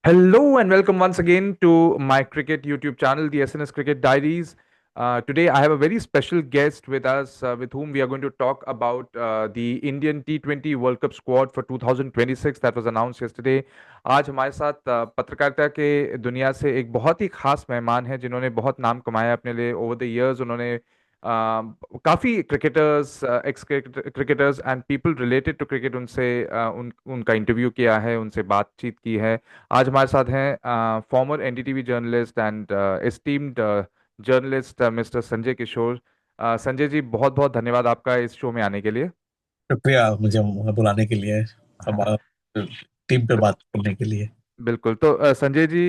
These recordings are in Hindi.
Hello and welcome once again to my cricket YouTube channel, the SNS Cricket Diaries. Today, I have a very special guest with us, with whom we are going to talk about the Indian T20 World Cup squad for 2026 that was announced yesterday. आज हमारे साथ पत्रकारिता के दुनिया से एक बहुत ही खास मेहमान हैं जिन्होंने बहुत नाम कमाया अपने लिए ओवर द इयर्स। उन्होंने काफ़ी cricketers, ex cricketers and people related to cricket उनसे उनका इंटरव्यू किया है, उनसे बातचीत की है। आज हमारे साथ हैं former NDTV journalist and esteemed journalist mister Sanjay Kishore. Sanjay ji, बहुत बहुत धन्यवाद आपका इस शो में आने के लिए। शुक्रिया मुझे बुलाने के लिए। हाँ, हमारा टीम पे बात करने के लिए। बिल्कुल। तो Sanjay ji,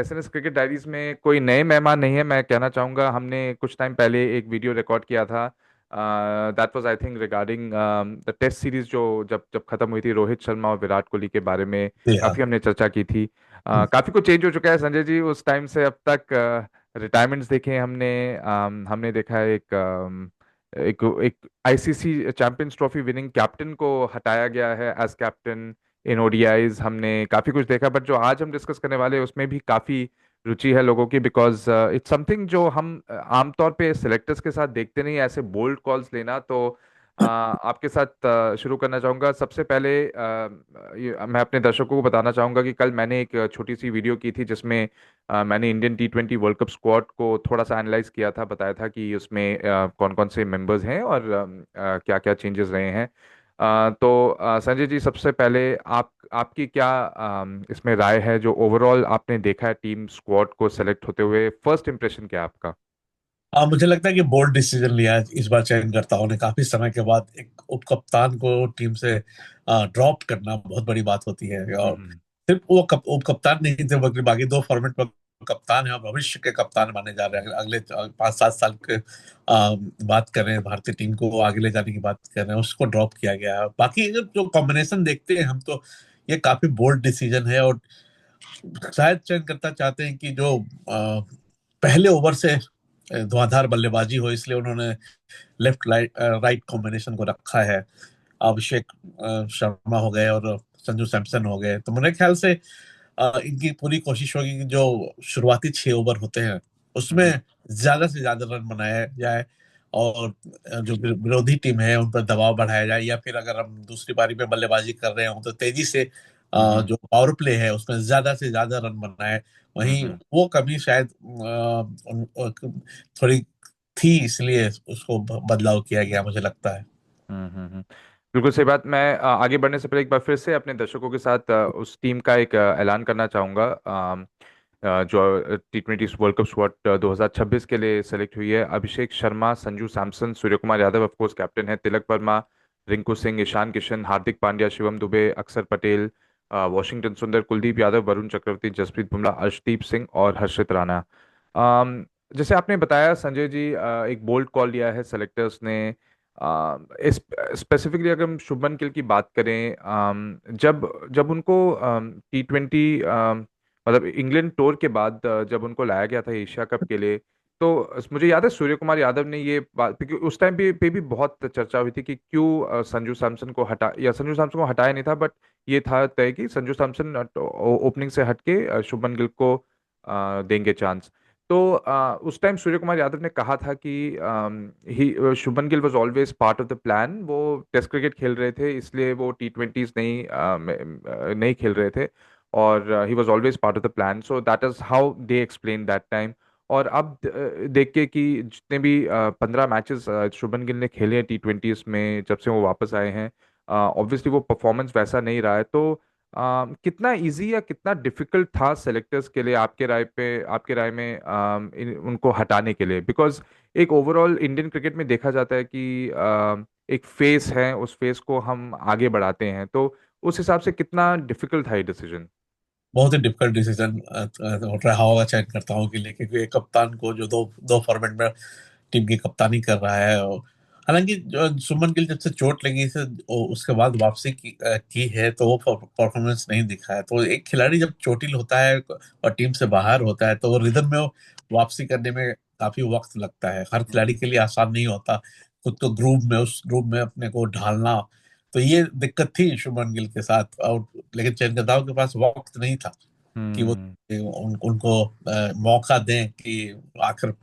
SNS cricket diaries में कोई नए मेहमान नहीं है। मैं कहना चाहूँगा, हमने कुछ टाइम पहले एक वीडियो रिकॉर्ड किया था। That was I think regarding the test series जो जब जब खत्म हुई थी, रोहित शर्मा और विराट कोहली के बारे में जी हाँ। काफ़ी हमने चर्चा की थी। काफ़ी कुछ चेंज हो चुका है संजय जी उस टाइम से अब तक। रिटायरमेंट्स देखे हमने। हमने देखा है एक एक ICC champions trophy winning captain को हटाया गया है एज कैप्टन इन ओडीआईज। हमने काफी कुछ देखा, बट जो आज हम डिस्कस करने वाले हैं उसमें भी काफी रुचि है लोगों की, बिकॉज इट्स समथिंग जो हम आमतौर पे सिलेक्टर्स के साथ देखते नहीं, ऐसे बोल्ड कॉल्स लेना। तो आपके साथ शुरू करना चाहूंगा। सबसे पहले मैं अपने दर्शकों को बताना चाहूंगा कि कल मैंने एक छोटी सी वीडियो की थी जिसमें मैंने Indian T20 world cup squad को थोड़ा सा एनालाइज किया था, बताया था कि उसमें कौन कौन से मेंबर्स हैं और क्या क्या चेंजेस रहे हैं। तो संजय जी, सबसे पहले आपकी क्या इसमें राय है? जो ओवरऑल आपने देखा है टीम स्क्वाड को सेलेक्ट होते हुए, फर्स्ट इंप्रेशन क्या है आपका? मुझे लगता है कि बोल्ड डिसीजन लिया है इस बार चयनकर्ताओं ने। काफी समय के बाद एक उप कप्तान को टीम से ड्रॉप करना बहुत बड़ी बात होती है। और हम्म। सिर्फ वो उप कप्तान नहीं थे, बल्कि बाकी दो फॉर्मेट में कप्तान है और भविष्य के कप्तान माने जा रहे हैं। अगले 5-7 साल के बात कर रहे हैं, भारतीय टीम को आगे ले जाने की बात कर रहे हैं, उसको ड्रॉप किया गया है। बाकी जो कॉम्बिनेशन देखते हैं हम, तो ये काफी बोल्ड डिसीजन है। और शायद चयनकर्ता चाहते हैं कि जो पहले ओवर से धुआंधार बल्लेबाजी हो, इसलिए उन्होंने लेफ्ट राइट कॉम्बिनेशन को रखा है। अभिषेक शर्मा हो गए और संजू सैमसन हो गए। तो मेरे ख्याल से इनकी पूरी कोशिश होगी कि जो शुरुआती 6 ओवर होते हैं उसमें हम्म। ज्यादा से ज्यादा रन बनाया जाए, और जो विरोधी टीम है उन पर दबाव बढ़ाया जाए। या फिर अगर हम दूसरी पारी में बल्लेबाजी कर रहे हो तो तेजी से हम्म। जो पावर प्ले है उसमें ज्यादा से ज्यादा रन बनाए। वहीं हम्म। वो कमी शायद थोड़ी थी, इसलिए उसको बदलाव किया गया, मुझे लगता है। हम्म। बिल्कुल सही बात। मैं आगे बढ़ने से पहले एक बार फिर से अपने दर्शकों के साथ उस टीम का एक ऐलान करना चाहूंगा जो T20 वर्ल्ड कप स्क्वाड 2026 के लिए सेलेक्ट हुई है। Abhishek Sharma, Sanju Samson, Surya Kumar Yadav of course captain है, तिलक वर्मा, रिंकू सिंह, ईशान किशन, हार्दिक पांड्या, शिवम दुबे, अक्षर पटेल, वॉशिंगटन सुंदर, कुलदीप यादव, वरुण चक्रवर्ती, जसप्रीत बुमराह, अर्शदीप सिंह और हर्षित राणा। अम, जैसे आपने बताया संजय जी, एक बोल्ड कॉल लिया है सेलेक्टर्स ने। स्पेसिफिकली अगर हम शुभमन गिल की बात करें, जब जब उनको T20 मतलब इंग्लैंड टूर के बाद जब उनको लाया गया था एशिया कप के लिए, तो मुझे याद है सूर्य कुमार यादव ने ये बात, क्योंकि उस टाइम पे भी बहुत चर्चा हुई थी कि क्यों संजू सैमसन को हटा, या संजू सैमसन को हटाया नहीं था, बट ये था तय कि संजू सैमसन ओपनिंग से हटके शुभमन गिल को देंगे चांस। तो उस टाइम सूर्य कुमार यादव ने कहा था कि he Shubman Gill was always part of the plan. वो टेस्ट क्रिकेट खेल रहे थे, इसलिए वो T20s नहीं खेल रहे थे, और he was always part of the plan, so that is how they explain that time. और अब देख के कि जितने भी 15 मैचेस शुभमन गिल ने खेले हैं T20s में जब से वो वापस आए हैं, ऑब्वियसली वो परफॉर्मेंस वैसा नहीं रहा है। तो कितना इजी या कितना डिफिकल्ट था सेलेक्टर्स के लिए आपके राय में उनको हटाने के लिए? बिकॉज एक ओवरऑल इंडियन क्रिकेट में देखा जाता है कि एक फेस है, उस फेस को हम आगे बढ़ाते हैं। तो उस हिसाब से कितना डिफिकल्ट था ये डिसीजन? बहुत ही डिफिकल्ट डिसीजन रहा होगा चयनकर्ताओं के लिए, क्योंकि एक कप्तान को जो दो दो फॉर्मेट में टीम की कप्तानी कर रहा है। हालांकि जो सुमन गिल जब से चोट लगी से उसके बाद वापसी की है, तो वो परफॉर्मेंस नहीं दिखा है। तो एक खिलाड़ी जब चोटिल होता है और टीम से बाहर होता है, तो वो रिदम में वापसी करने में काफी वक्त लगता है। हर खिलाड़ी हम्म। के लिए आसान नहीं होता खुद को उस ग्रुप में अपने को ढालना। तो ये दिक्कत थी शुभमन गिल के साथ। और लेकिन चयनकर्ताओं के पास वक्त नहीं था। कि वो हम्म। उनको मौका दें कि आखिर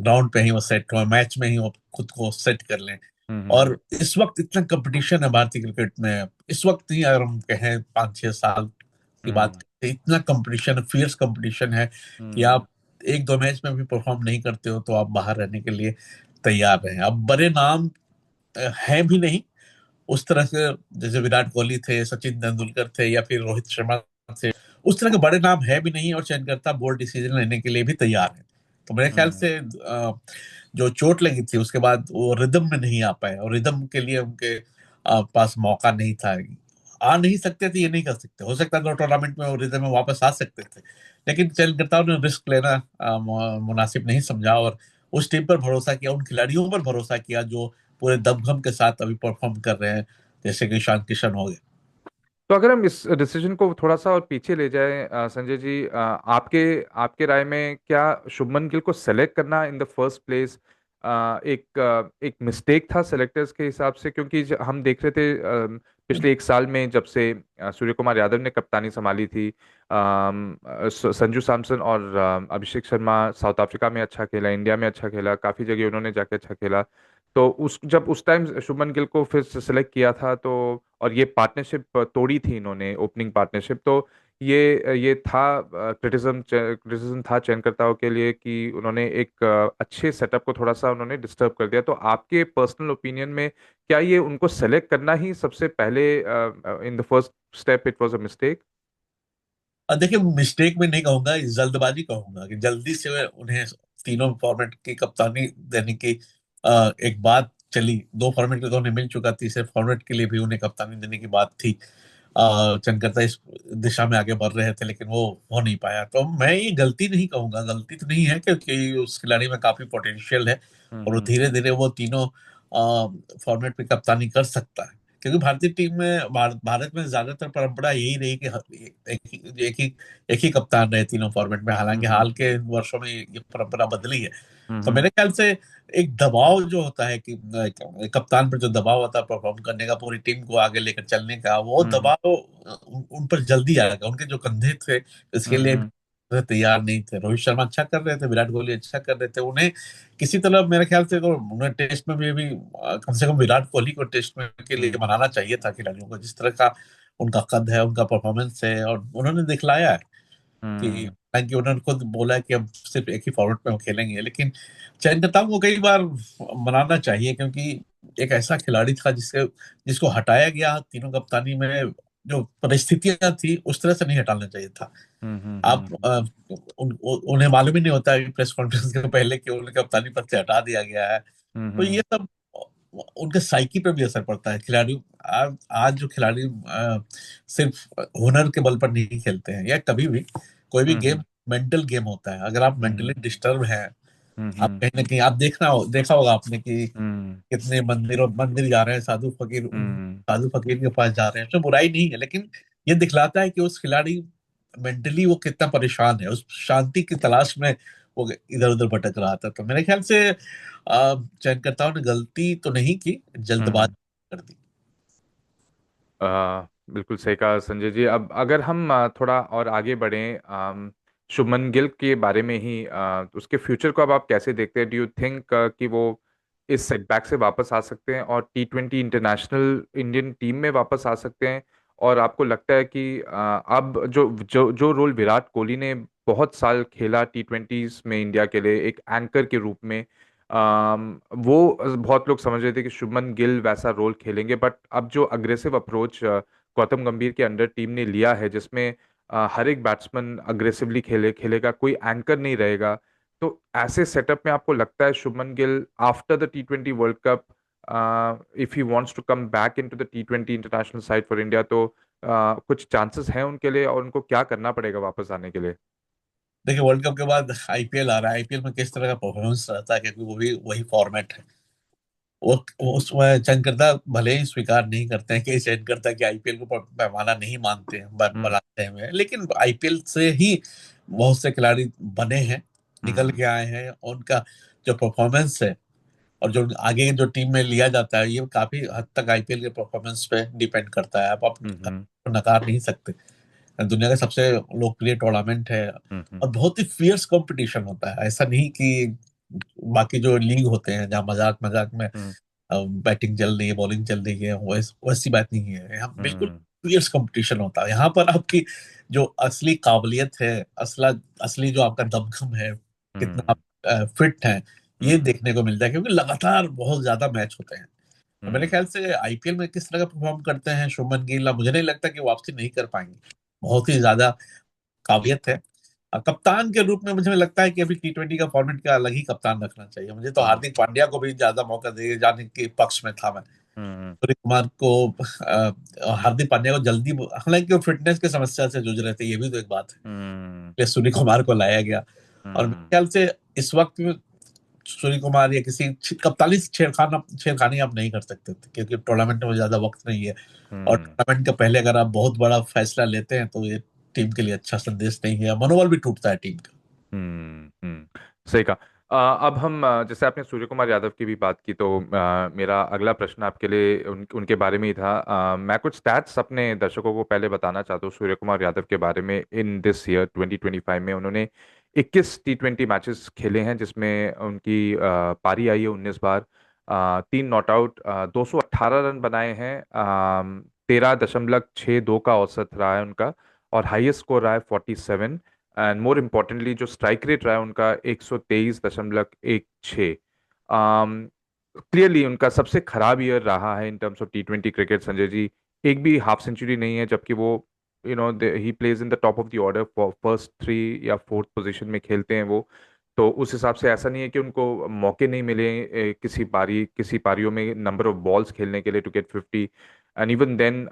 ग्राउंड पे ही वो सेट हो, मैच में ही वो खुद को सेट कर लें। हम्म। और इस वक्त इतना कंपटीशन है भारतीय क्रिकेट में, इस वक्त नहीं, अगर हम कहें 5-6 साल की बात हम्म। करें, इतना कंपटीशन, फियर्स कंपटीशन है कि हम्म। आप एक दो मैच में भी परफॉर्म नहीं करते हो तो आप बाहर रहने के लिए तैयार हैं। अब बड़े नाम हैं भी नहीं उस तरह से, जैसे विराट कोहली थे, सचिन तेंदुलकर थे, या फिर रोहित शर्मा थे। उस तरह के बड़े नाम है भी नहीं, और चयनकर्ता बोल्ड डिसीजन लेने के लिए भी तैयार है। तो मेरे ख्याल हम्म। से जो चोट लगी थी उसके बाद वो रिदम में नहीं आ पाए, और रिदम के लिए उनके पास मौका नहीं था। आ नहीं सकते थे, ये नहीं कर सकते, हो सकता था टूर्नामेंट में वो रिदम में वापस आ सकते थे, लेकिन चयनकर्ताओं ने रिस्क लेना मुनासिब नहीं समझा, और उस टीम पर भरोसा किया, उन खिलाड़ियों पर भरोसा किया जो पूरे दमखम के साथ अभी परफॉर्म कर रहे हैं, जैसे कि ईशान किशन हो गए। तो अगर हम इस डिसीजन को थोड़ा सा और पीछे ले जाएं, संजय जी, आपके आपके राय में क्या शुभमन गिल को सेलेक्ट करना इन द फर्स्ट प्लेस एक मिस्टेक था सेलेक्टर्स के हिसाब से? क्योंकि हम देख रहे थे पिछले एक साल में जब से सूर्य कुमार यादव ने कप्तानी संभाली थी, संजू सैमसन और अभिषेक शर्मा साउथ अफ्रीका में अच्छा खेला, इंडिया में अच्छा खेला, काफी जगह उन्होंने जाके अच्छा खेला। तो उस टाइम शुभमन गिल को फिर से सेलेक्ट किया था, तो और ये पार्टनरशिप तोड़ी थी इन्होंने, ओपनिंग पार्टनरशिप, तो ये था क्रिटिसिज्म था चयनकर्ताओं के लिए कि उन्होंने एक अच्छे सेटअप को थोड़ा सा उन्होंने डिस्टर्ब कर दिया। तो आपके पर्सनल ओपिनियन में क्या ये उनको सेलेक्ट करना ही सबसे पहले in the first step it was a mistake? देखिए, मिस्टेक में नहीं कहूंगा, इस जल्दबाजी कहूंगा कि जल्दी से उन्हें तीनों फॉर्मेट की कप्तानी देने की एक बात चली। दो फॉर्मेट के तो उन्हें मिल चुका, तीसरे फॉर्मेट के लिए भी उन्हें कप्तानी देने की बात थी। चंद्रता इस दिशा में आगे बढ़ रहे थे, लेकिन वो हो नहीं पाया। तो मैं ये गलती नहीं कहूंगा, गलती तो नहीं है, क्योंकि उस खिलाड़ी में काफी पोटेंशियल है, और हम्म। धीरे धीरे वो तीनों फॉर्मेट पे कप्तानी कर सकता है। क्योंकि भारतीय टीम में, भारत में ज्यादातर परंपरा यही रही कि एक ही कप्तान रहे तीनों फॉर्मेट में। हालांकि हम्म। हाल के वर्षों में ये परंपरा बदली है। तो हम्म। मेरे ख्याल से एक दबाव जो होता है कि कप्तान पर जो दबाव होता है परफॉर्म करने का, पूरी टीम को आगे लेकर चलने का, वो हम्म। दबाव उन पर जल्दी आएगा। उनके जो कंधे थे इसके लिए हम्म। तैयार नहीं थे। रोहित शर्मा अच्छा कर रहे थे, विराट कोहली अच्छा कर रहे थे, उन्हें किसी तरह मेरे ख्याल से तो उन्हें टेस्ट में भी कम से कम विराट कोहली को टेस्ट में के लिए हम्म। बनाना चाहिए था खिलाड़ियों को, जिस तरह का उनका कद है, उनका परफॉर्मेंस है, और उन्होंने दिखलाया है कि, हम्म। हालांकि उन्होंने खुद बोला है कि हम सिर्फ एक ही फॉर्मेट में हम खेलेंगे, लेकिन चयनकर्ताओं को कई बार मनाना चाहिए, क्योंकि एक ऐसा खिलाड़ी था जिसको हटाया गया तीनों कप्तानी में। जो परिस्थितियां थी उस तरह से नहीं हटाना चाहिए था। हम्म। आप हम्म। उन्हें मालूम ही नहीं होता है प्रेस कॉन्फ्रेंस के पहले कि उन्हें कप्तानी पद से हटा दिया गया है। तो ये हम्म। सब उनके साइकी पे भी असर पड़ता है। खिलाड़ी आज जो खिलाड़ी सिर्फ हुनर के बल पर नहीं खेलते हैं, या कभी भी कोई भी हम्म। गेम मेंटल गेम होता है। अगर आप मेंटली हम्म। डिस्टर्ब हैं, आप हम्म। कहीं ना कहीं, आप देखा होगा आपने कि हम्म। कितने मंदिर जा रहे हैं साधु फकीर, उन हम्म। साधु फकीर के पास जा रहे हैं, तो बुराई नहीं है, लेकिन ये दिखलाता है कि उस खिलाड़ी मेंटली वो कितना परेशान है, उस शांति की तलाश में वो इधर उधर भटक रहा था। तो मेरे ख्याल से चयनकर्ताओं ने गलती तो नहीं की, हम्म। जल्दबाजी कर दी। बिल्कुल सही कहा संजय जी। अब अगर हम थोड़ा और आगे बढ़ें, शुभमन गिल के बारे में ही, उसके फ्यूचर को अब आप कैसे देखते हैं? डू यू थिंक कि वो इस सेटबैक से वापस आ सकते हैं और T20 इंटरनेशनल इंडियन टीम में वापस आ सकते हैं? और आपको लगता है कि अब जो जो जो रोल विराट कोहली ने बहुत साल खेला T20s में इंडिया के लिए एक एंकर के रूप में, वो बहुत लोग समझ रहे थे कि शुभमन गिल वैसा रोल खेलेंगे, बट अब जो अग्रेसिव अप्रोच गौतम गंभीर के अंडर टीम ने लिया है, जिसमें हर एक बैट्समैन अग्रेसिवली खेलेगा, कोई एंकर नहीं रहेगा, तो ऐसे सेटअप में आपको लगता है Shubman Gill after the T20 world cup, if he wants to come back into the T20 international side for India, तो कुछ चांसेस हैं उनके लिए, और उनको क्या करना पड़ेगा वापस आने के लिए? देखिए, वर्ल्ड कप के बाद आईपीएल आ रहा है, आईपीएल में किस तरह का परफॉर्मेंस रहता है, क्योंकि वो भी वही फॉर्मेट है। उसमें चयनकर्ता भले ही स्वीकार नहीं करते हैं कि चयनकर्ता के आईपीएल को पैमाना नहीं मानते हैं, हम्म। बनाते हैं, लेकिन आईपीएल से ही बहुत से खिलाड़ी बने हैं, निकल हम्म। के आए हैं। उनका जो परफॉर्मेंस है, और जो आगे जो टीम में लिया जाता है, ये काफी हद तक आईपीएल के परफॉर्मेंस पे डिपेंड करता है। आप हम्म। नकार नहीं सकते। दुनिया का सबसे लोकप्रिय टूर्नामेंट है, हम्म। और बहुत ही फियर्स कंपटीशन होता है। ऐसा नहीं कि बाकी जो लीग होते हैं जहाँ मजाक मजाक में हम्म। बैटिंग चल रही है, बॉलिंग चल रही है, वैसी बात नहीं है। यहाँ बिल्कुल हम्म। फियर्स कंपटीशन होता है। यहाँ पर आपकी जो असली काबिलियत है, असली जो आपका दमखम है, कितना हम्म। आप फिट हैं, ये हम्म। देखने को मिलता है, क्योंकि लगातार बहुत ज्यादा मैच होते हैं। तो मेरे हम्म। ख्याल से आईपीएल में किस तरह का परफॉर्म करते हैं शुभमन गिल, मुझे नहीं लगता कि वापसी नहीं कर पाएंगे। बहुत ही ज्यादा काबिलियत है। कप्तान के रूप में मुझे लगता है कि अभी टी20 का फॉर्मेट का अलग ही कप्तान रखना चाहिए। मुझे तो हम्म। हार्दिक पांड्या को भी ज्यादा मौका दिए जाने के पक्ष में था मैं। हम्म। सूर्य कुमार को, हार्दिक पांड्या को जल्दी, हालांकि वो फिटनेस की समस्या से जूझ रहे थे, ये भी तो एक बात है, हम्म। इसलिए सूर्य कुमार को लाया गया। और मेरे हम्म। ख्याल से इस वक्त में सूर्य कुमार या किसी कप्तानी से छेड़खानी आप नहीं कर सकते थे, क्योंकि टूर्नामेंट में ज्यादा वक्त नहीं है। और हम्म। टूर्नामेंट के पहले अगर आप बहुत बड़ा फैसला लेते हैं तो ये टीम के लिए अच्छा संदेश नहीं है, मनोबल भी टूटता है टीम का। सही कहा। अब हम जैसे आपने सूर्य कुमार यादव की भी बात की, तो मेरा अगला प्रश्न आपके लिए उनके बारे में ही था। मैं कुछ स्टैट्स अपने दर्शकों को पहले बताना चाहता हूँ सूर्य कुमार यादव के बारे में। इन दिस ईयर 2025 में उन्होंने 21 टी20 मैचेस खेले हैं, जिसमें उनकी पारी आई है 19 बार। 3 नॉट आउट, 218 रन बनाए हैं, 13.62 का औसत रहा है उनका, और हाईएस्ट स्कोर रहा है 47। एंड मोर इम्पोर्टेंटली जो स्ट्राइक रेट रहा है उनका 123.16। क्लियरली उनका सबसे खराब ईयर रहा है इन टर्म्स ऑफ टी20 क्रिकेट, संजय जी। एक भी हाफ सेंचुरी नहीं है, जबकि वो ही plays in the top of the order, first 3 या 4th पोजीशन में खेलते हैं वो। तो उस हिसाब से ऐसा नहीं है कि उनको मौके नहीं मिले किसी पारियों में नंबर ऑफ बॉल्स खेलने के लिए to get 50। And even then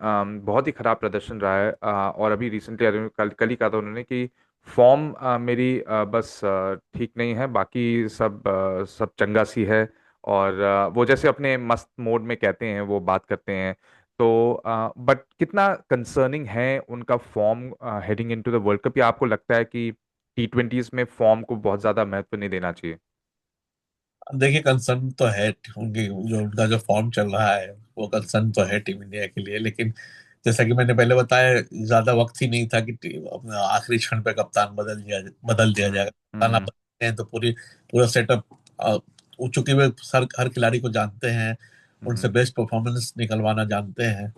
बहुत ही खराब प्रदर्शन रहा है। और अभी रिसेंटली कल ही कहा था उन्होंने कि फॉर्म मेरी बस ठीक नहीं है, बाकी सब चंगा सी है। और वो जैसे अपने मस्त मोड में कहते हैं, वो बात करते हैं। तो बट कितना कंसर्निंग है उनका form heading into the world cup, या आपको लगता है कि टी20s में फॉर्म को बहुत ज्यादा महत्व नहीं देना चाहिए? देखिए, कंसर्न तो है उनकी, जो उनका जो फॉर्म चल रहा है वो कंसर्न तो है टीम इंडिया के लिए। लेकिन जैसा कि मैंने पहले बताया, ज्यादा वक्त ही नहीं था कि अपना आखिरी क्षण पे कप्तान बदल दिया हम्म। जाएगा। कप्तान आप हम्म। बदलते हैं तो पूरा सेटअप, चूंकि वे हर खिलाड़ी को जानते हैं, उनसे हम्म। बेस्ट परफॉर्मेंस निकलवाना जानते हैं,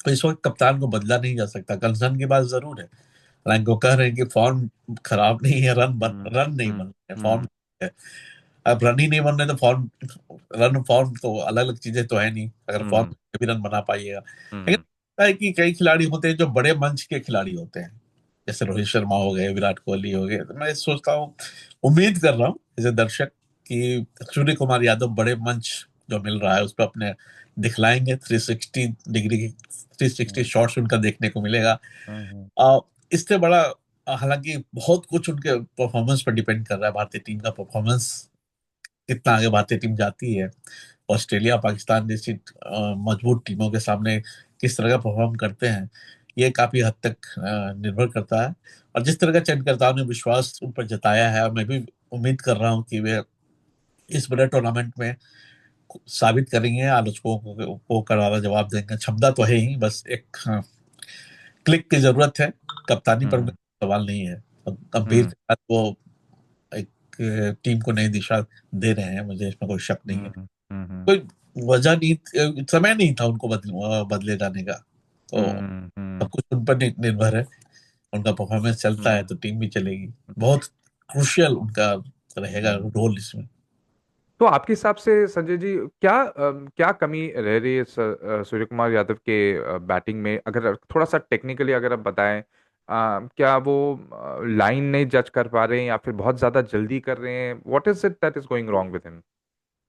तो इस वक्त कप्तान को बदला नहीं जा सकता। कंसर्न की बात जरूर है, हालांकि वो कह रहे हैं कि फॉर्म खराब नहीं है, हम्म। रन नहीं हम्म। बन रहे, फॉर्म हम्म। है। अब रन ही नहीं बन रहे तो फॉर्म, रन फॉर्म तो अलग अलग चीजें तो है नहीं, अगर फॉर्म हम्म। भी रन बना पाइएगा। लेकिन हम्म। लगता है कि कई खिलाड़ी होते हैं जो बड़े मंच के खिलाड़ी होते हैं, जैसे रोहित शर्मा हो गए, विराट कोहली हो गए। तो मैं सोचता हूँ, उम्मीद कर रहा हूँ एज ए दर्शक कि सूर्य कुमार यादव बड़े मंच जो मिल रहा है उस पर अपने दिखलाएंगे। 360 डिग्री की, 360 हम्म। शॉट्स उनका देखने को मिलेगा। हम्म। आ, इससे बड़ा, हालांकि बहुत कुछ उनके परफॉर्मेंस पर डिपेंड कर रहा है, भारतीय टीम का परफॉर्मेंस कितना आगे भारतीय टीम जाती है, ऑस्ट्रेलिया पाकिस्तान जैसी मजबूत टीमों के सामने किस तरह का परफॉर्म करते हैं, ये काफी हद तक निर्भर करता है। और जिस तरह का चयनकर्ताओं ने विश्वास उन पर जताया है, और मैं भी उम्मीद कर रहा हूँ कि वे इस बड़े टूर्नामेंट में साबित करेंगे, आलोचकों को करारा जवाब देंगे। क्षमता तो है ही, बस एक क्लिक की जरूरत है। कप्तानी पर हम्म। मेरा सवाल नहीं है। गंभीर हम्म। के साथ वो एक टीम को नई दिशा दे रहे हैं, मुझे इसमें कोई शक नहीं है। हम्म। हम्म। कोई वजह नहीं, समय नहीं था उनको बदले जाने का। तो हम्म। सब कुछ उन पर निर्भर है। उनका परफॉर्मेंस चलता है हम्म। तो टीम भी चलेगी। बहुत क्रुशियल उनका रहेगा हम्म। रोल इसमें। तो आपके हिसाब से संजय जी, क्या कमी रह रही है सूर्य कुमार यादव के बैटिंग में? अगर थोड़ा सा टेक्निकली अगर आप बताएं, क्या वो लाइन नहीं जज कर पा रहे हैं, या फिर बहुत ज्यादा जल्दी कर रहे हैं? What is it that is going wrong with him?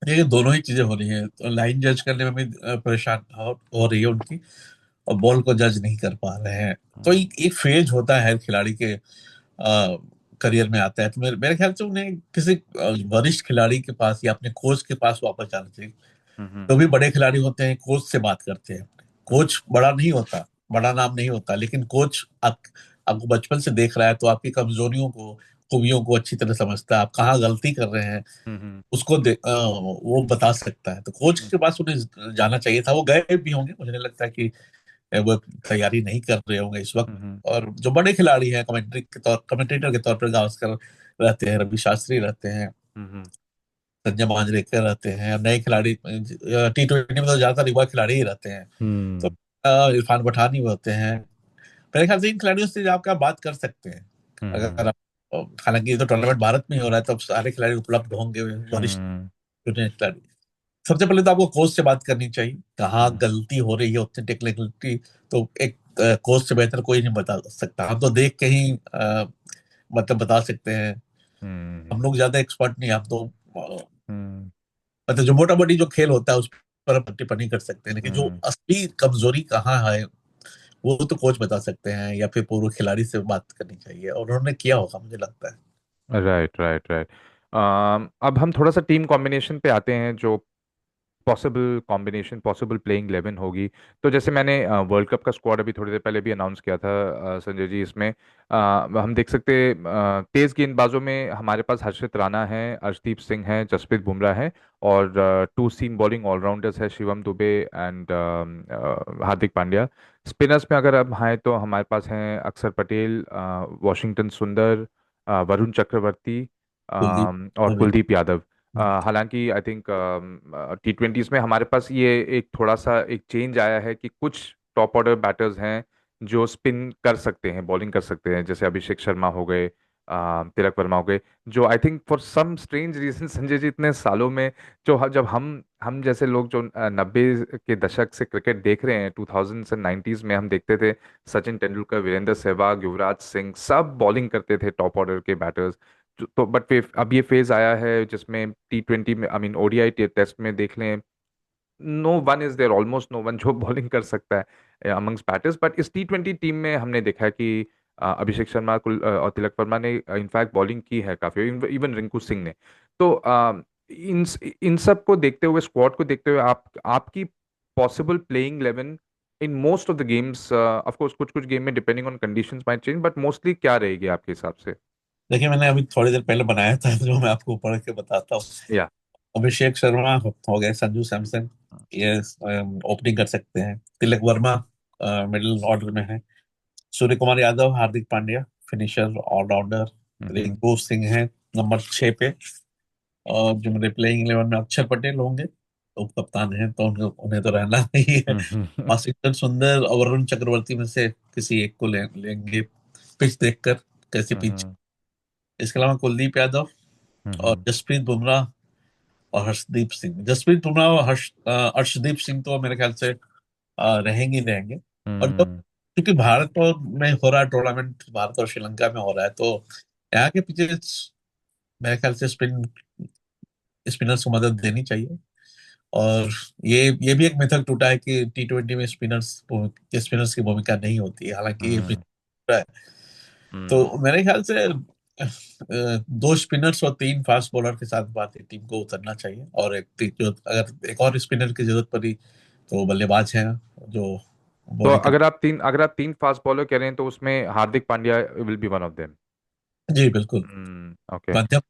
ये दोनों ही चीजें हो रही है, तो लाइन जज करने में भी परेशान हो रही है उनकी, और बॉल को जज नहीं कर पा रहे हैं। तो एक फेज होता है हर खिलाड़ी के करियर में आता है। तो मेरे मेरे ख्याल से उन्हें किसी वरिष्ठ खिलाड़ी के पास या अपने कोच के पास वापस जाना चाहिए। हम्म। जो भी बड़े खिलाड़ी होते हैं कोच से बात करते हैं। कोच बड़ा नहीं होता, बड़ा नाम नहीं होता, लेकिन कोच आपको बचपन से देख रहा है, तो आपकी कमजोरियों को, खूबियों को अच्छी तरह समझता है, आप कहाँ गलती कर रहे हैं हम्म। उसको वो बता सकता है। तो कोच के पास उन्हें जाना चाहिए था, वो गए भी होंगे, मुझे नहीं लगता कि वो तैयारी नहीं कर रहे होंगे इस वक्त। हम्म। और जो बड़े खिलाड़ी हैं, कमेंटेटर के तौर पर गावस्कर रहते हैं, रवि शास्त्री रहते हैं, हम्म। संजय मांजरेकर रहते हैं, नए खिलाड़ी T20 में तो ज्यादातर युवा खिलाड़ी ही रहते हैं। तो हम्म। इरफान पठान भी होते हैं। मेरे ख्याल से इन खिलाड़ियों से आप क्या बात कर सकते हैं। अगर हम्म। आप, हालांकि ये तो टूर्नामेंट भारत में ही हो रहा है, तो अब सारे खिलाड़ी उपलब्ध होंगे, वरिष्ठ हम्म। खिलाड़ी। सबसे पहले तो आपको कोच से बात करनी चाहिए, कहाँ हम्म। गलती हो रही है उतनी टेक्निकलिटी। तो एक कोच से बेहतर कोई नहीं बता सकता। हम तो देख के ही मतलब बता सकते हैं। हम्म। हम लोग ज्यादा एक्सपर्ट नहीं, हम तो हम्म। मतलब जो मोटा मोटी जो खेल होता है उस पर हम टिप्पणी कर सकते हैं, लेकिन जो हम्म। असली कमजोरी कहाँ है वो तो कोच बता सकते हैं, या फिर पूर्व खिलाड़ी से बात करनी चाहिए, और उन्होंने किया होगा मुझे लगता है। Right, right, right. अब हम थोड़ा सा टीम कॉम्बिनेशन पे आते हैं, जो पॉसिबल कॉम्बिनेशन, पॉसिबल प्लेइंग 11 होगी। तो जैसे मैंने वर्ल्ड कप का स्क्वाड अभी थोड़ी देर पहले भी अनाउंस किया था, संजय जी, इसमें हम देख सकते हैं तेज गेंदबाजों में हमारे पास हर्षित राणा है, अर्शदीप सिंह है, जसप्रीत बुमराह है, और टू सीम बॉलिंग ऑलराउंडर्स है, शिवम दुबे एंड हार्दिक पांड्या। स्पिनर्स में अगर अब आए तो हमारे पास हैं अक्षर पटेल, वॉशिंगटन सुंदर, वरुण चक्रवर्ती, कुलदीप और वो भी। कुलदीप यादव। हम्म, हालांकि आई थिंक T20s में हमारे पास ये एक थोड़ा सा एक चेंज आया है कि कुछ टॉप ऑर्डर बैटर्स हैं जो स्पिन कर सकते हैं, बॉलिंग कर सकते हैं, जैसे अभिषेक शर्मा हो गए, तिलक वर्मा हो गए, जो I think for some strange reason Sanjay ji इतने सालों में, जब हम जैसे लोग जो 90 के दशक से क्रिकेट देख रहे हैं, 2000s एंड 90s में हम देखते थे सचिन तेंदुलकर, वीरेंद्र सहवाग, युवराज सिंह, सब बॉलिंग करते थे, टॉप ऑर्डर के बैटर्स। तो बट अब ये फेज आया है जिसमें T20 में, आई मीन ODI टेस्ट में देख लें, no one is there, almost no one जो बॉलिंग कर सकता है अमंग्स बैटर्स। बट इस T20 टीम में हमने देखा है कि अभिषेक शर्मा और तिलक वर्मा ने इनफैक्ट बॉलिंग की है काफी, इवन रिंकू सिंह ने। तो इन इन सब को देखते हुए, स्क्वाड को देखते हुए, आपकी possible playing 11 in most of the games, of course कुछ कुछ गेम में depending on conditions might change, but mostly क्या रहेगी आपके हिसाब से? देखिए मैंने अभी थोड़ी देर पहले बनाया था, जो मैं आपको पढ़ के बताता हूँ। या। अभिषेक शर्मा हो गए, संजू सैमसन, ये ओपनिंग कर सकते हैं। तिलक वर्मा मिडिल ऑर्डर में है। सूर्य कुमार यादव, हार्दिक पांड्या फिनिशर ऑलराउंडर। हम्म। रिंकू सिंह है नंबर 6 पे। और जो मेरे प्लेइंग 11 में अक्षर पटेल होंगे, उप कप्तान है, तो उन्हें तो रहना ही है। हम्म। वाशिंगटन सुंदर और वरुण चक्रवर्ती में से किसी एक को लेंगे, पिच देखकर, कैसी पिच। हम्म। इसके अलावा कुलदीप यादव और हम्म। जसप्रीत बुमराह और हर्षदीप सिंह। जसप्रीत बुमराह और हर्षदीप सिंह तो मेरे ख्याल से रहेंगे ही रहेंगे। और जब, हम्म। क्योंकि में हो रहा है टूर्नामेंट, भारत और श्रीलंका में हो रहा है, तो यहाँ के पीछे मेरे ख्याल से स्पिनर्स को मदद देनी चाहिए। और ये भी एक मिथक टूटा है कि T20 में स्पिनर्स की भूमिका नहीं होती है, हालांकि ये हम्म। मिथक टूटा है। हम्म। तो मेरे ख्याल से दो स्पिनर्स और तीन फास्ट बॉलर के साथ भारतीय टीम को उतरना चाहिए, और जो अगर एक और स्पिनर की जरूरत पड़ी तो बल्लेबाज हैं जो तो बॉलिंग कर। अगर आप तीन फास्ट बॉलर कह रहे हैं तो उसमें Hardik Pandya will be one of them. जी बिल्कुल। ओके। मध्यम,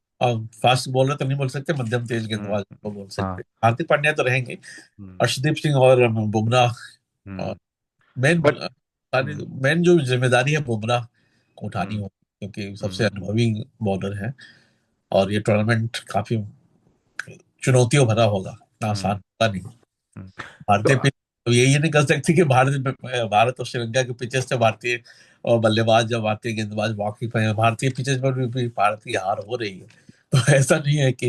फास्ट बॉलर तो नहीं बोल सकते, मध्यम तेज हम्म। गेंदबाज को बोल सकते हाँ। हैं। हार्दिक पांड्या तो रहेंगे। हम्म। अर्शदीप सिंह और बुमराह। हम्म। Men but. सारी हम्म। मेन जो जिम्मेदारी है बुमराह को उठानी हम्म। होगी, क्योंकि सबसे हम्म। अनुभवी बॉलर है। और ये टूर्नामेंट काफी चुनौतियों भरा होगा, इतना आसान हम्म। होगा नहीं। हम्म। तो भारतीय पिच, तो ये नहीं कर सकती कि भारत और श्रीलंका के पिचेस से भारतीय और बल्लेबाज या भारतीय गेंदबाज वाकिफ है। भारतीय पिचेस पर भी भारत की हार हो रही है। तो ऐसा नहीं है कि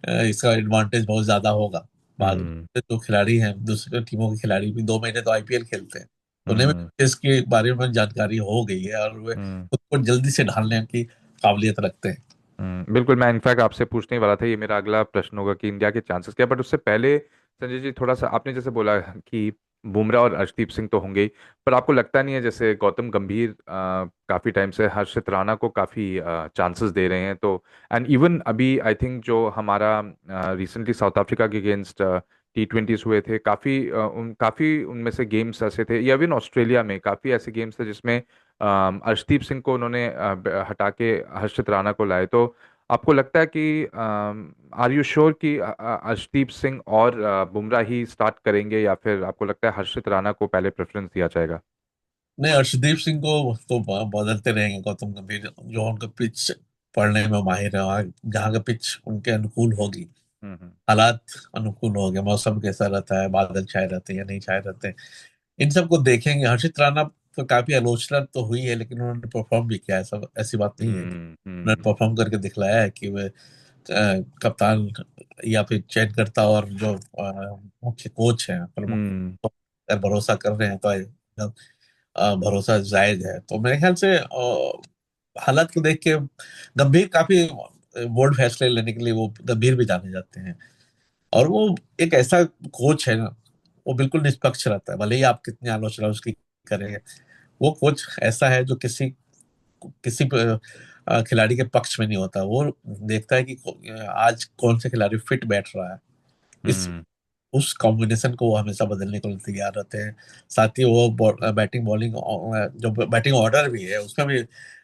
इसका एडवांटेज बहुत ज्यादा होगा। भारत हम्म। के जो खिलाड़ी हैं, दूसरे टीमों के खिलाड़ी भी 2 महीने तो IPL खेलते हैं, तो उन्हें हम्म। भी इसके बारे में जानकारी हो गई है, और वे हम्म। खुद को जल्दी से ढालने की काबिलियत रखते हैं। बिल्कुल, मैं इनफैक्ट आपसे पूछने ही वाला था, ये मेरा अगला प्रश्न होगा कि इंडिया के चांसेस क्या, बट उससे पहले संजय जी, थोड़ा सा आपने जैसे बोला कि बुमराह और अर्शदीप सिंह तो होंगे ही, पर आपको लगता नहीं है जैसे गौतम गंभीर काफी टाइम से हर्षित राणा को काफी चांसेस दे रहे हैं, तो एंड इवन अभी आई थिंक जो हमारा रिसेंटली साउथ अफ्रीका के अगेंस्ट T20s हुए थे, काफी उनमें से गेम्स ऐसे थे, या इवन ऑस्ट्रेलिया में काफी ऐसे गेम्स थे जिसमें अर्शदीप सिंह को उन्होंने हटा के हर्षित राणा को लाए। तो आपको लगता है कि आर यू श्योर कि अर्शदीप सिंह और बुमराह ही स्टार्ट करेंगे, या फिर आपको लगता है हर्षित राणा को पहले प्रेफरेंस दिया जाएगा? नहीं, अर्शदीप सिंह को तो बदलते रहेंगे गौतम गंभीर, जो उनका पिच पढ़ने में माहिर है, वहाँ जहाँ का पिच उनके अनुकूल होगी, हम्म। हालात अनुकूल हो गए, मौसम कैसा रहता है, बादल छाए रहते हैं या नहीं छाए रहते हैं, इन सबको देखेंगे। हर्षित राणा तो काफी आलोचना तो हुई है, लेकिन उन्होंने परफॉर्म भी किया है, सब ऐसी बात नहीं है। उन्होंने हम्म। परफॉर्म करके दिखलाया है कि वे कप्तान या फिर चयनकर्ता और जो मुख्य कोच हैं, प्रमुख, हम्म। तो अगर भरोसा कर रहे हैं तो भरोसा जायज है। तो मेरे ख्याल से हालात को देख के गंभीर काफी बोल्ड फैसले लेने के लिए वो गंभीर भी जाने जाते हैं। और वो एक ऐसा कोच है ना, वो बिल्कुल निष्पक्ष रहता है, भले ही आप कितनी आलोचना उसकी करें। वो कोच ऐसा है जो किसी किसी खिलाड़ी के पक्ष में नहीं होता। वो देखता है कि आज कौन से खिलाड़ी फिट बैठ रहा है, इस हम्म। उस कॉम्बिनेशन को वो हमेशा बदलने को तैयार रहते हैं। साथ ही वो बैटिंग बॉलिंग, जो बैटिंग ऑर्डर भी है उसमें भी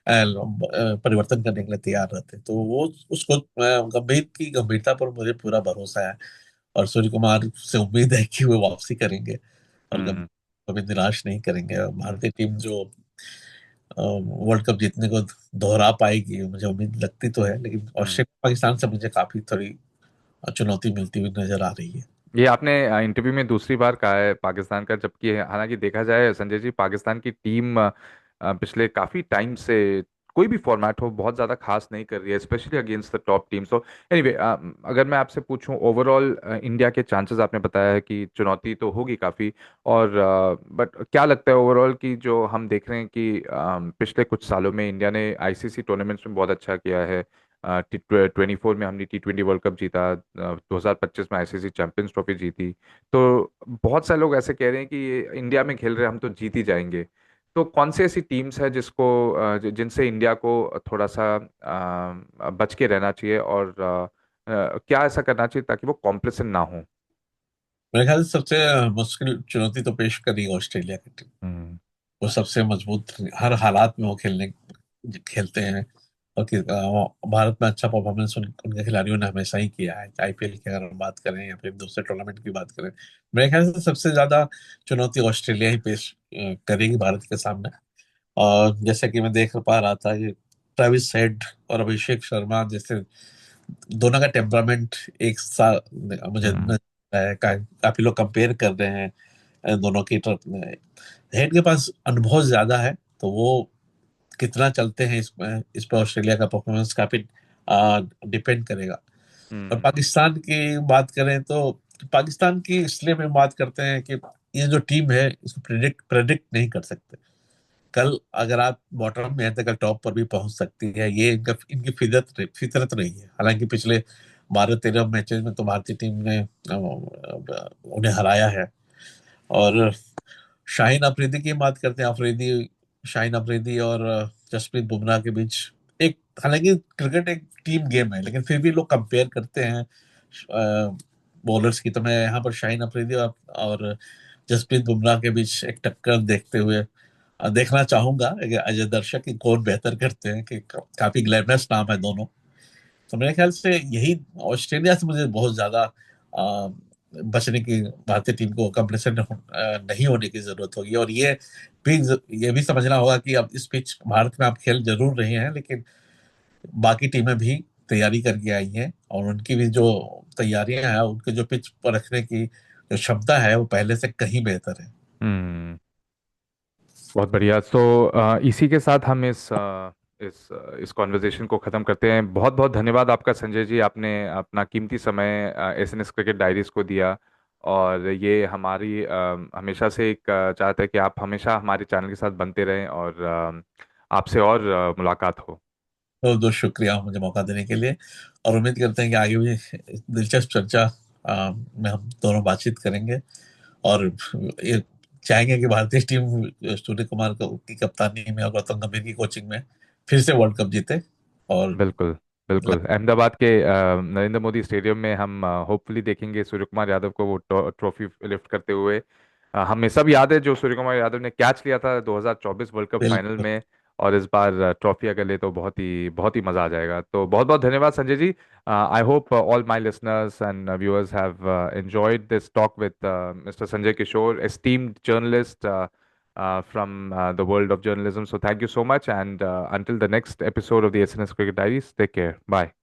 परिवर्तन करने के लिए तैयार रहते हैं। तो वो उसको गंभीर की गंभीरता पर मुझे पूरा भरोसा है। और सूर्य कुमार से उम्मीद है कि वो वापसी करेंगे और हम्म। कभी निराश नहीं करेंगे। और हम्म। भारतीय टीम जो वर्ल्ड कप जीतने को दोहरा पाएगी, मुझे उम्मीद लगती तो है, लेकिन हम्म। ऑस्ट्रेलिया पाकिस्तान से मुझे काफी थोड़ी चुनौती मिलती हुई नजर आ रही है। ये आपने इंटरव्यू में दूसरी बार कहा है पाकिस्तान का, जबकि हालांकि देखा जाए संजय जी, पाकिस्तान की टीम पिछले काफी टाइम से कोई भी फॉर्मेट हो बहुत ज्यादा खास नहीं कर रही है, specially against the top team. So anyway, अगर मैं आपसे पूछूं ओवरऑल इंडिया के चांसेस, आपने बताया है कि चुनौती तो होगी काफी, और बट क्या लगता है ओवरऑल कि जो हम देख रहे हैं कि पिछले कुछ सालों में इंडिया ने आईसीसी टूर्नामेंट्स में बहुत अच्छा किया है। T24 में हमने T20 वर्ल्ड कप जीता, 2025 में आईसीसी चैंपियंस ट्रॉफी जीती। तो बहुत सारे लोग ऐसे कह रहे हैं कि ये इंडिया में खेल रहे हैं, हम तो जीत ही जाएंगे। तो कौन सी ऐसी टीम्स है जिसको जिनसे इंडिया को थोड़ा सा बच के रहना चाहिए, और क्या ऐसा करना चाहिए ताकि वो कॉम्पिटिशन ना हो? मेरे ख्याल से सबसे मुश्किल चुनौती तो पेश करी ऑस्ट्रेलिया की टीम। हम्म। वो सबसे मजबूत, हर हालात में वो खेलते हैं। और भारत में अच्छा परफॉर्मेंस उनके खिलाड़ियों ने हमेशा ही किया है, आईपीएल की अगर हम बात करें या फिर दूसरे टूर्नामेंट की बात करें। मेरे ख्याल से सबसे ज्यादा चुनौती ऑस्ट्रेलिया ही पेश करेगी भारत के सामने। और जैसे कि मैं देख पा रहा था, ये ट्रेविस हेड और अभिषेक शर्मा जैसे दोनों का टेम्परामेंट एक सा मुझे हम्म। नजर आया है। काफी लोग कंपेयर कर रहे हैं दोनों की तरफ। हेड के पास अनुभव ज्यादा है, तो वो कितना चलते हैं इस पर ऑस्ट्रेलिया का परफॉर्मेंस काफी डिपेंड करेगा। और हम्म। पाकिस्तान की बात करें तो पाकिस्तान की इसलिए हम बात करते हैं कि ये जो टीम है इसको प्रेडिक्ट प्रेडिक्ट नहीं कर सकते। कल अगर आप बॉटम में है तो कल टॉप पर भी पहुंच सकती है, ये इनकी फितरत रही है। हालांकि पिछले 12-13 मैचेस में तो भारतीय टीम ने उन्हें हराया है। और शाहीन अफरीदी की बात करते हैं, शाहीन अफरीदी और जसप्रीत बुमराह के बीच एक, हालांकि क्रिकेट एक टीम गेम है, लेकिन फिर भी लोग कंपेयर करते हैं बॉलर्स की। तो मैं यहाँ पर शाहीन अफरीदी और जसप्रीत बुमराह के बीच एक टक्कर देखते हुए देखना चाहूंगा कि अजय दर्शक की कौन बेहतर करते हैं, कि काफी ग्लैमरस नाम है दोनों। तो मेरे ख्याल से यही ऑस्ट्रेलिया से मुझे बहुत ज्यादा आ, बचने की, भारतीय टीम को कंप्लेसेंट नहीं होने की जरूरत होगी। और भी ये भी समझना होगा कि अब इस पिच भारत में आप खेल जरूर रहे हैं, लेकिन बाकी टीमें भी तैयारी करके आई हैं, और उनकी भी जो तैयारियां हैं, उनके जो पिच पर रखने की जो क्षमता है वो पहले से कहीं बेहतर है। हम्म। बहुत बढ़िया। तो इसी के साथ हम इस कॉन्वर्जेशन को ख़त्म करते हैं। बहुत बहुत धन्यवाद आपका संजय जी, आपने अपना कीमती समय एसएनएस क्रिकेट डायरीज को दिया। और ये हमारी हमेशा से एक चाहत है कि आप हमेशा हमारे चैनल के साथ बनते रहें, और आपसे और मुलाकात हो। तो दो शुक्रिया मुझे मौका देने के लिए। और उम्मीद करते हैं कि आगे भी दिलचस्प चर्चा में हम दोनों बातचीत करेंगे। और ये चाहेंगे कि भारतीय टीम सूर्य कुमार की कप्तानी में और गौतम गंभीर की कोचिंग में फिर से वर्ल्ड कप जीते। और बिल्कुल। बिल्कुल, अहमदाबाद के नरेंद्र मोदी स्टेडियम में हम होपफुली देखेंगे सूर्य कुमार यादव को वो ट्रॉफी लिफ्ट करते हुए। हमें सब याद है जो सूर्य कुमार यादव ने कैच लिया था 2024 वर्ल्ड कप फाइनल बिल्कुल। में, और इस बार ट्रॉफी अगर ले तो बहुत ही मज़ा आ जाएगा। तो बहुत बहुत धन्यवाद Sanjay ji. I hope all my listeners and viewers have enjoyed this talk with Mr. Sanjay Kishore, esteemed journalist from the world of journalism. So thank you so much, and until the next episode of the SNS Cricket Diaries, take care. Bye.